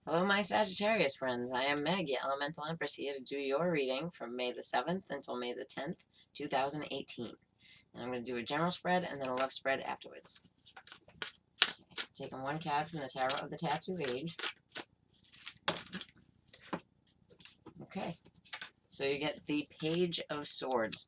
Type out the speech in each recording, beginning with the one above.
Hello, my Sagittarius friends. I am Meg, your Elemental Empress, here to do your reading from May the 7th until May the 10th, 2018. And I'm going to do a general spread and then a love spread afterwards. Okay. Taking one card from the Tarot of the Tattoo Age. Okay. So you get the Page of Swords.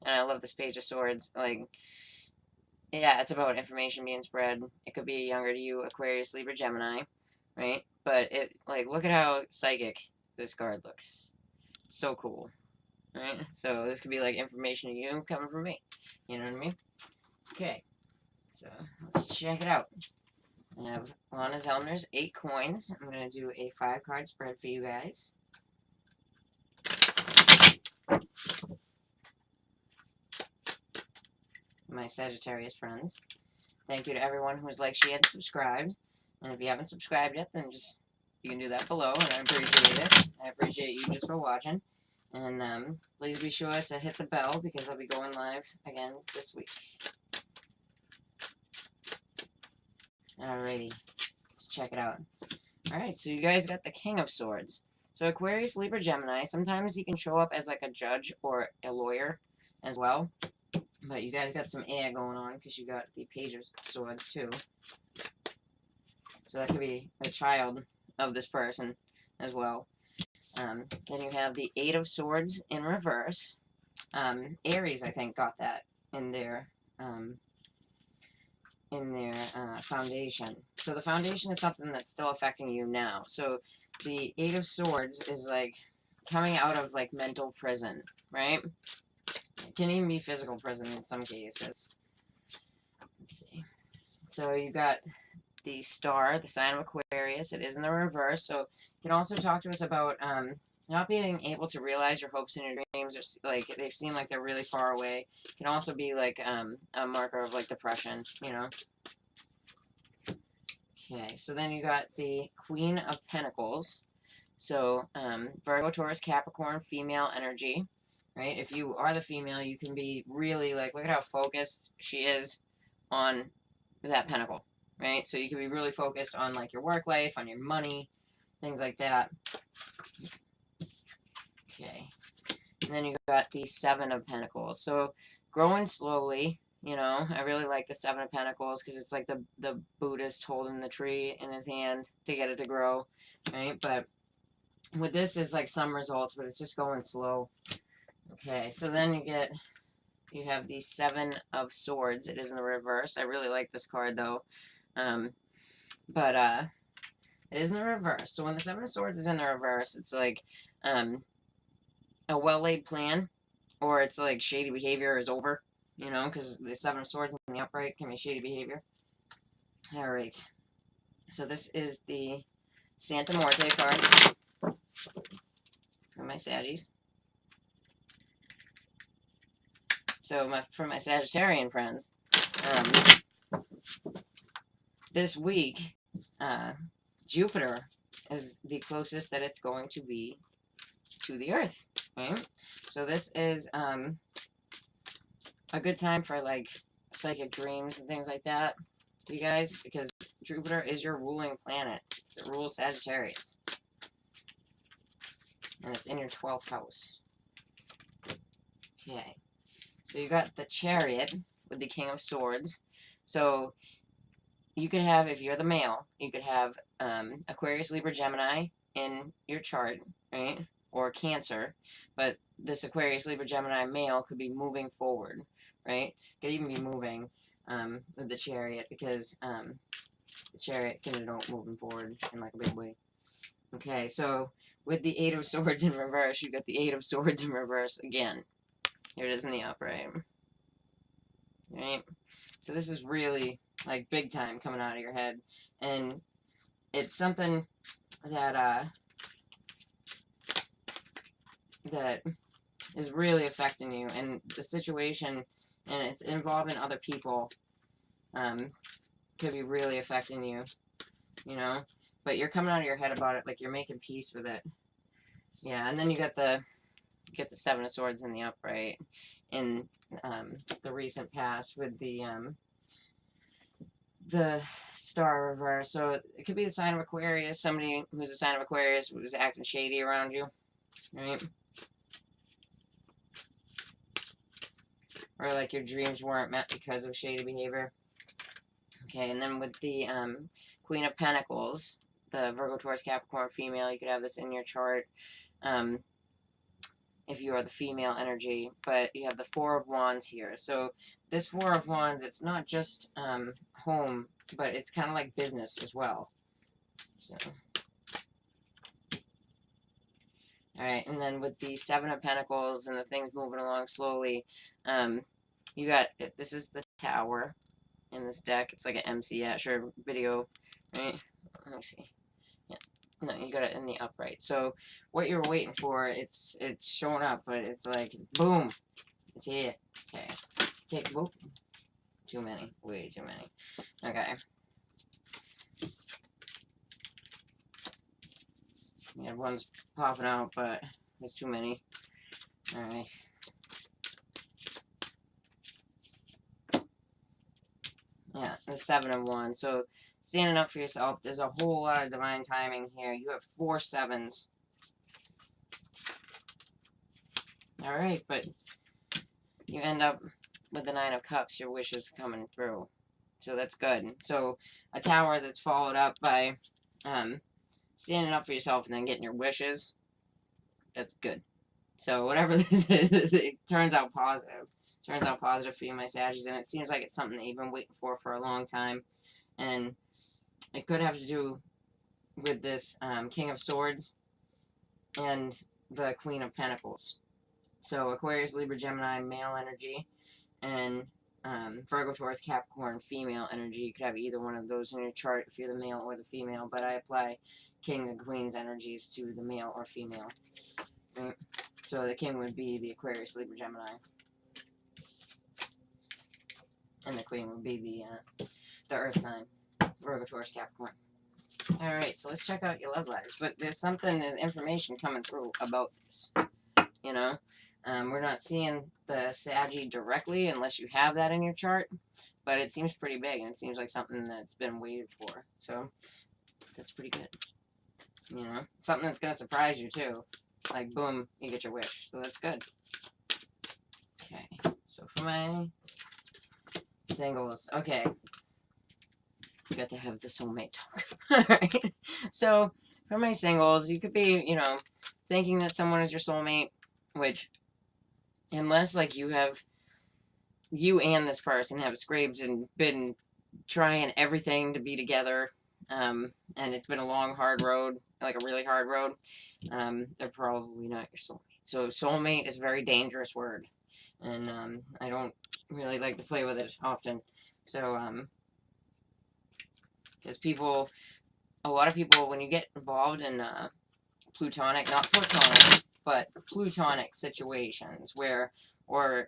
And I love this Page of Swords. Like, yeah, it's about information being spread. It could be younger to you, Aquarius, Libra, Gemini, right? But look at how psychic this card looks. So cool, right? So this could be like information to you coming from me. You know what I mean? Okay, so let's check it out. I have Lana Zellner's 8 coins. I'm going to do a 5-card spread for you guys. My Sagittarius friends. Thank you to everyone who's liked, shared, and subscribed. And if you haven't subscribed yet, then you can do that below, and I appreciate it. I appreciate you just for watching. And please be sure to hit the bell because I'll be going live again this week. Alrighty, let's check it out. Alright, so you guys got the King of Swords. So Aquarius, Libra, Gemini, sometimes he can show up as like a judge or a lawyer as well. But you guys got some air going on because you got the Page of Swords too. So that could be a child of this person as well. Then you have the 8 of Swords in reverse. Aries, I think, got that in their foundation. So the foundation is something that's still affecting you now. So the 8 of Swords is like coming out of like mental prison, right? It can even be physical prison in some cases. Let's see. So you got the Star, the sign of Aquarius. It is in the reverse. So it can also talk to us about not being able to realize your hopes and your dreams, or like they seem like they're really far away. It can also be like a marker of like depression, you know. Okay, so then you got the Queen of Pentacles. So Virgo, Taurus, Capricorn, female energy, right? If you are the female, you can be really like, look at how focused she is on that pentacle, right? So you can be really focused on like your work life, on your money, things like that. Okay. And then you got the 7 of Pentacles. So growing slowly, you know, I really like the 7 of Pentacles because it's like the Buddhist holding the tree in his hand to get it to grow, right? But with this, is like some results, but it's just going slow. Okay, so then you have the 7 of Swords. It is in the reverse. I really like this card though. But it is in the reverse. So when the 7 of Swords is in the reverse, it's like a well-laid plan, or it's like shady behavior is over, you know, because the 7 of Swords in the upright can be shady behavior. All right. So this is the Santa Muerte card for my Saggies. So for my Sagittarian friends, this week, Jupiter is the closest that it's going to be to the Earth. Right? So this is a good time for like psychic dreams and things like that, you guys, because Jupiter is your ruling planet. It rules Sagittarius, and it's in your 12th house. Okay, so you got the Chariot with the King of Swords. So you could have, if you're the male, you could have Aquarius, Libra, Gemini in your chart, right? Or Cancer, but this Aquarius, Libra, Gemini male could be moving forward, right? Could even be moving with the Chariot, because the Chariot can denote moving forward in like a big way. Okay, so with the 8 of Swords in reverse, you got the 8 of Swords in reverse again. Here it is in the upright. Right? So this is really like big time coming out of your head, and it's something that that is really affecting you, and the situation, and it's involving other people, could be really affecting you, you know, but you're coming out of your head about it, like you're making peace with it. Yeah, and then you get the 7 of Swords in the upright in the recent past with the the star reverse. So it could be the sign of Aquarius, somebody who's a sign of Aquarius who's acting shady around you, right? Or like your dreams weren't met because of shady behavior. Okay, and then with the Queen of Pentacles, the Virgo, Taurus, Capricorn female, you could have this in your chart if you are the female energy, but you have the Four of Wands here. So this Four of Wands, it's not just home, but it's kind of like business as well. So, all right, and then with the Seven of Pentacles and the things moving along slowly, you got, this is the Tower in this deck. It's like an MC Asher video, right? Let me see. Yeah, no, you got it in the upright. So what you're waiting for, it's showing up, but it's like, boom, it's here. Okay, take, whoop, too many, way too many. Okay. Yeah, one's popping out, but there's too many. Alright. Yeah, the Seven of Wands. So, standing up for yourself, there's a whole lot of divine timing here. You have 4 sevens. Alright, but you end up with the Nine of Cups. Your wishes coming through. So, that's good. So, a tower that's followed up by standing up for yourself and then getting your wishes, that's good. So whatever this is, it turns out positive. Turns out positive for you, my Saggies, and it seems like it's something that you've been waiting for a long time. And it could have to do with this King of Swords and the Queen of Pentacles. So Aquarius, Libra, Gemini, male energy, and Virgo, Taurus, Capricorn, female energy. You could have either one of those in your chart if you're the male or the female, but I apply Kings and Queens energies to the male or female. Right? So the King would be the Aquarius, Libra, Gemini. And the Queen would be the Earth sign, Virgo, Taurus, Capricorn. Alright, so let's check out your love letters. But there's information coming through about this. You know? We're not seeing the Saggy directly unless you have that in your chart. But it seems pretty big, and it seems like something that's been waited for. So, that's pretty good. You know? Something that's going to surprise you, too. Like, boom, you get your wish. So that's good. Okay, so for my singles, okay. Got to have the soulmate talk. Alright, so for my singles, you could be, you know, thinking that someone is your soulmate, which, unless, like, you and this person have scrapes and been trying everything to be together, and it's been a long, hard road, like a really hard road, they're probably not your soulmate. So soulmate is a very dangerous word, and I don't really like to play with it often. So because a lot of people, when you get involved in plutonic, not platonic, but plutonic situations or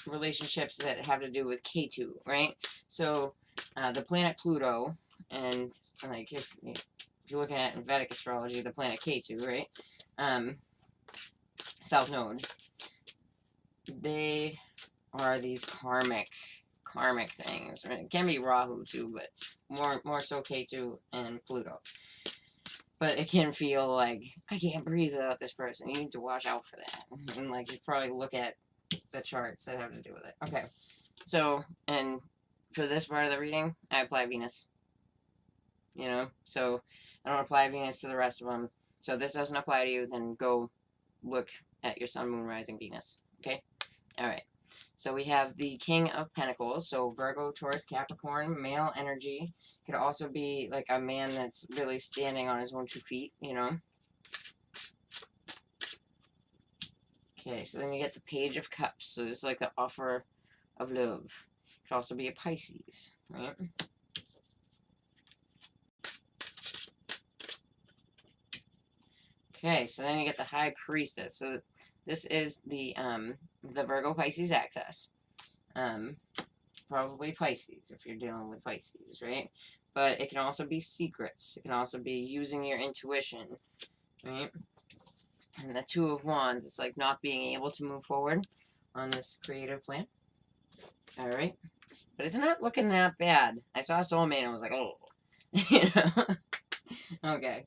relationships that have to do with K2, right? So the planet Pluto, and like if you're looking at in Vedic astrology, the planet K2, right? South Node. They are these karmic things. Right? It can be Rahu too, but more so K2 and Pluto. But it can feel like, I can't breathe without this person. You need to watch out for that. And like, you probably look at the charts that have to do with it. Okay. So, and for this part of the reading, I apply Venus. You know? So, I don't apply Venus to the rest of them. So if this doesn't apply to you, then go look at your Sun, Moon, Rising, Venus. Okay? Alright. So we have the King of Pentacles, so Virgo, Taurus, Capricorn, male energy. Could also be like a man that's really standing on his own 2 feet, you know. Okay, so then you get the Page of Cups, so it's like the offer of love. Could also be a Pisces, right? Okay, so then you get the High Priestess. So this is the Virgo Pisces axis. Probably Pisces if you're dealing with Pisces, right? But it can also be secrets. It can also be using your intuition, right? And the Two of Wands, it's like not being able to move forward on this creative plan. All right. But it's not looking that bad. I saw soulmate and I was like, oh. You know? Okay.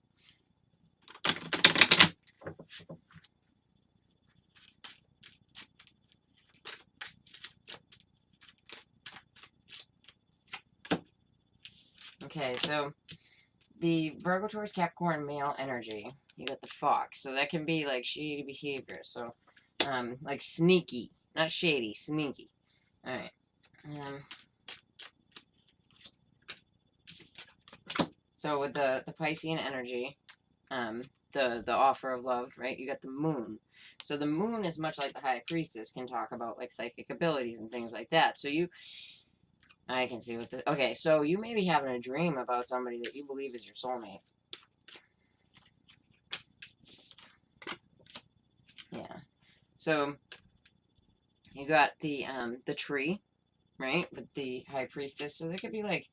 Okay, so the Virgo, Taurus, Capricorn male energy. You got the fox. So that can be like shady behavior. So, like sneaky. Not shady, sneaky. Alright. So with the Piscean energy, the offer of love, right? You got the moon. So the moon is much like the high priestess, can talk about like psychic abilities and things like that. So I can see what the, okay, so you may be having a dream about somebody that you believe is your soulmate. Yeah. So you got the tree, right? With the high priestess. So there could be like,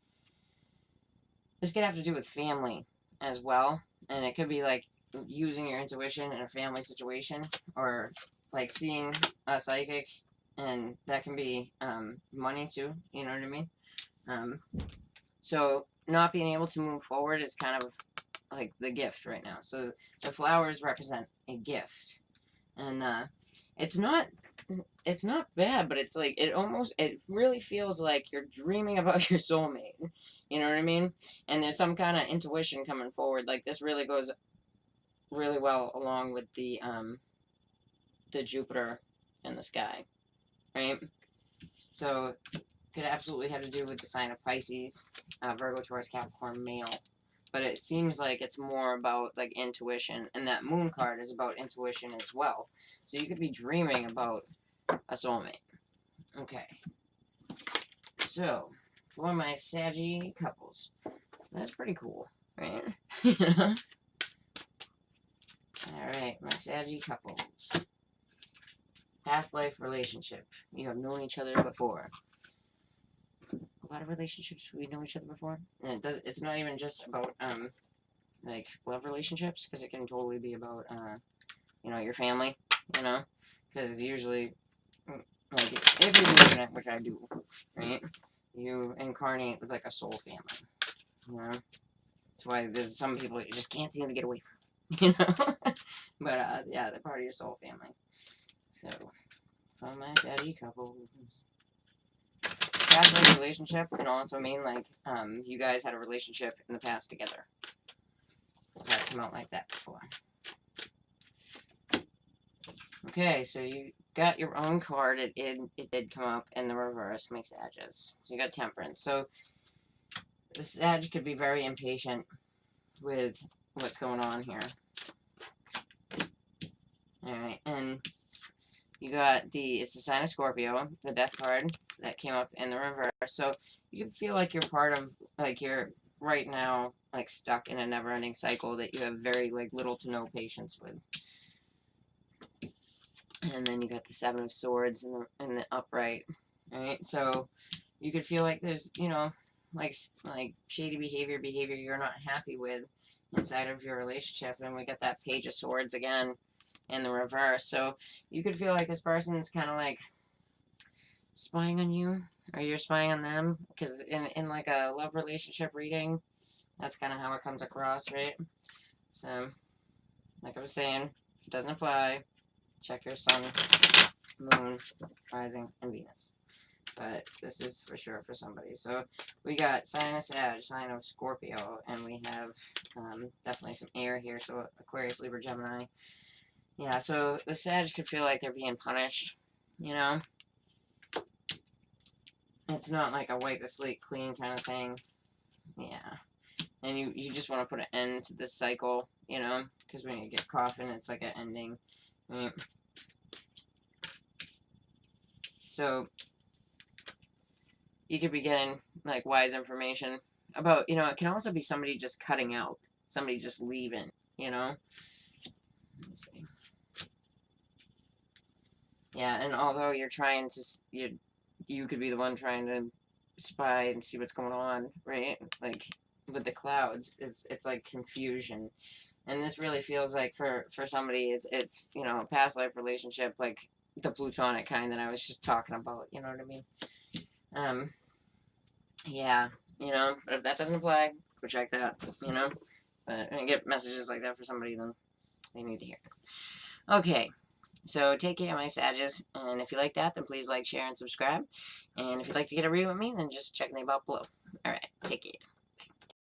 this could have to do with family as well. And it could be like using your intuition in a family situation, or like seeing a psychic, and that can be money too, you know what I mean? So not being able to move forward is kind of like the gift right now. So the flowers represent a gift, and it's not bad, but it's like it really feels like you're dreaming about your soulmate. You know what I mean? And there's some kind of intuition coming forward. Like this really goes really well along with the Jupiter in the sky, right? So could absolutely have to do with the sign of Pisces, Virgo, Taurus, Capricorn, male. But it seems like it's more about like intuition, and that moon card is about intuition as well. So you could be dreaming about a soulmate. Okay. So for my Saggy couples, that's pretty cool, right? Alright, my Saggy couples. Past life relationship. You have known each other before. A lot of relationships we know each other before. And it's not even just about like love relationships, because it can totally be about you know, your family, you know? Because usually, like, if you believe in it, which I do, right? You incarnate with like a soul family, you know? That's why there's some people you just can't seem to get away from, you know? But yeah, they're part of your soul family. So, from my Saggy couple, past life relationship can also mean like you guys had a relationship in the past together. I've had it come out like that before. Okay, so you got your own card. It did come up in the reverse, my Sages. So you got Temperance. So the Sag could be very impatient with what's going on here. Alright, and you got it's the sign of Scorpio, the Death card that came up in the reverse. So you can feel like you're part of, like you're right now, like stuck in a never-ending cycle that you have very like little to no patience with. And then you got the Seven of Swords in the upright, right? So you could feel like there's, you know, like shady behavior you're not happy with inside of your relationship. And we got that Page of Swords again in the reverse. So you could feel like this person's kind of like spying on you, or you're spying on them, because in like a love relationship reading, that's kind of how it comes across, right? So like I was saying, if it doesn't apply, check your sun, moon, rising, and Venus. But this is for sure for somebody. So we got sign of Sag, sign of Scorpio, and we have definitely some air here. So Aquarius, Libra, Gemini. Yeah, so the Sag could feel like they're being punished, you know? It's not like a wipe the slate clean kind of thing. Yeah. And you just want to put an end to this cycle, you know? Because when you get coffin, it's like an ending. Right? So you could be getting like wise information about, you know, it can also be somebody just cutting out, somebody just leaving, you know. Let me see. Yeah, and although you're trying to, you could be the one trying to spy and see what's going on, right? Like with the clouds, it's like confusion, and this really feels like for somebody, it's you know, a past life relationship, like the plutonic kind that I was just talking about. You know what I mean? Yeah, you know, but if that doesn't apply, go check that, you know. But when you get messages like that for somebody, then they need to hear it. Okay, so take care, my Sages, and if you like that, then please like, share, and subscribe. And if you'd like to get a read with me, then just check the about below. Alright, take care.